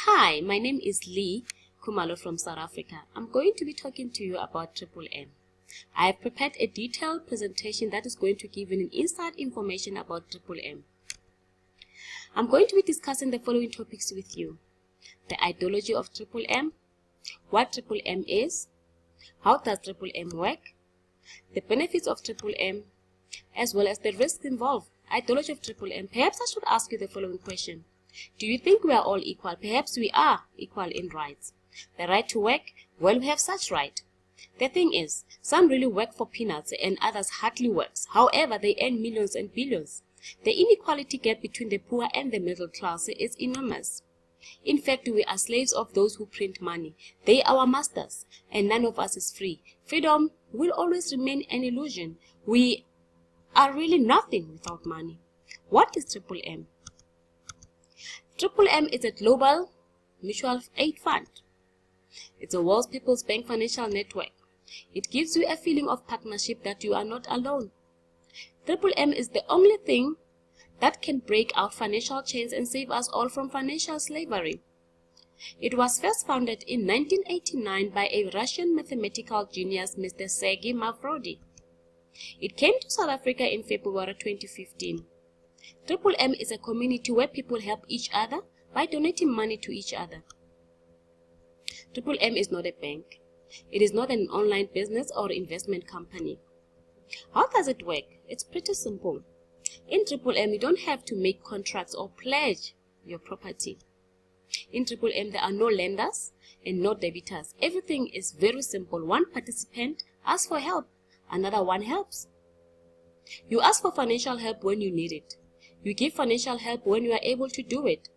Hi, my name is Lee Khumalo from South Africa. I'm going to be talking to you about Triple M. I have prepared a detailed presentation that is going to give you an inside information about Triple M. I'm going to be discussing the following topics with you: the ideology of Triple M, what Triple M is, how does Triple M work, the benefits of Triple M, as well as the risks involved. Ideology of Triple M. Perhaps I should ask you the following question: do you think we are all equal? Perhaps we are equal in rights. The right to work, well, we have such right. The thing is, some really work for peanuts and others hardly works. However, they earn millions and billions. The inequality gap between the poor and the middle class is enormous. In fact, we are slaves of those who print money. They are our masters, and none of us is free. Freedom will always remain an illusion. We are really nothing without money. What is Triple M? Triple M is a global mutual aid fund. It's a world's People's Bank financial network. It gives you a feeling of partnership that you are not alone. Triple M is the only thing that can break out financial chains and save us all from financial slavery. It was first founded in 1989 by a Russian mathematical genius, Mr. Sergei Mavrodi. It came to South Africa in February 2015. Triple M is a community where people help each other by donating money to each other. Triple M is not a bank. It is not an online business or investment company. How does it work? It's pretty simple. In Triple M, you don't have to make contracts or pledge your property. In Triple M, there are no lenders and no debitors. Everything is very simple. One participant asks for help, another one helps. You ask for financial help when you need it. You give financial help when you are able to do it.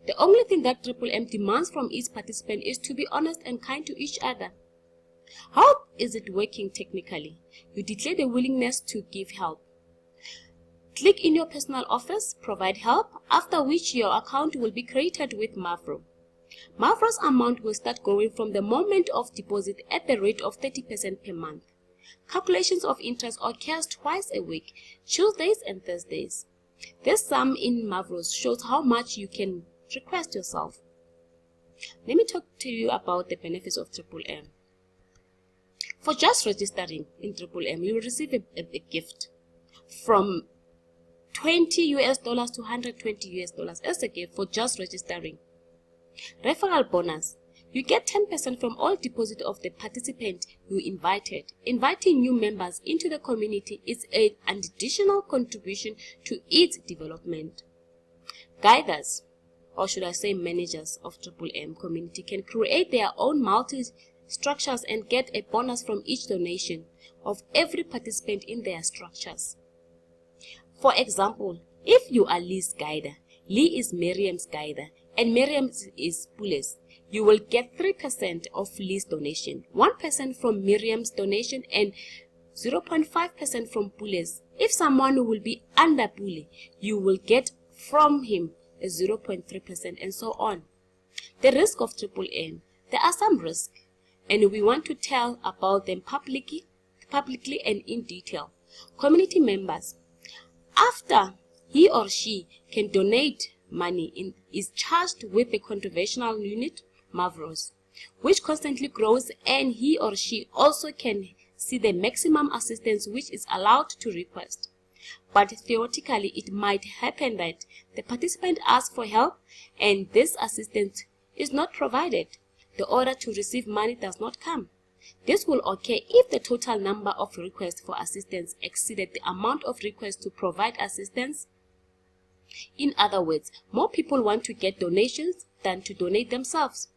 The only thing that Triple M demands from each participant is to be honest and kind to each other. How is it working technically? You declare the willingness to give help. Click in your personal office, provide help, after which your account will be created with Mavro. Mavro's amount will start growing from the moment of deposit at the rate of 30% per month. Calculations of interest occurs twice a week, Tuesdays and Thursdays. This sum in Mavros shows how much you can request yourself. Let me talk to you about the benefits of Triple M. For just registering in Triple M, you will receive a gift from $20 to $120 as a gift for just registering. Referral bonus. You get 10% from all deposit of the participant you invited. Inviting new members into the community is an additional contribution to its development. Guiders, or should I say managers of Triple M community, can create their own multi-structures and get a bonus from each donation of every participant in their structures. For example, if you are Lee's guider, Lee is Miriam's guider, and Miriam is Pule's, you will get 3% of Lee's donation, 1% from Miriam's donation, and 0.5% from Pule's. If someone will be under Pule, you will get from him a 0.3% and so on. The risk of Triple M. There are some risks, and we want to tell about them publicly and in detail. Community members. After he or she can donate money, is charged with the contributional unit, Mavros, which constantly grows, and he or she also can see the maximum assistance which is allowed to request. But theoretically, it might happen that the participant asks for help and this assistance is not provided. The order to receive money does not come. This will occur if the total number of requests for assistance exceeded the amount of requests to provide assistance. In other words, more people want to get donations than to donate themselves.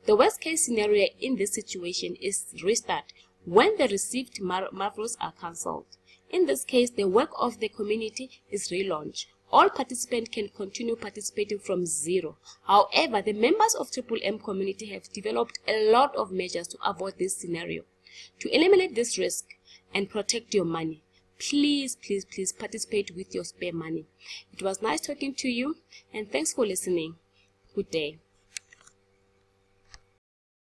The worst case scenario in this situation is restart when the received Mavros are cancelled. In this case, the work of the community is relaunched. All participants can continue participating from zero. However, the members of Triple M community have developed a lot of measures to avoid this scenario. To eliminate this risk and protect your money, please participate with your spare money. It was nice talking to you, and thanks for listening. Good day.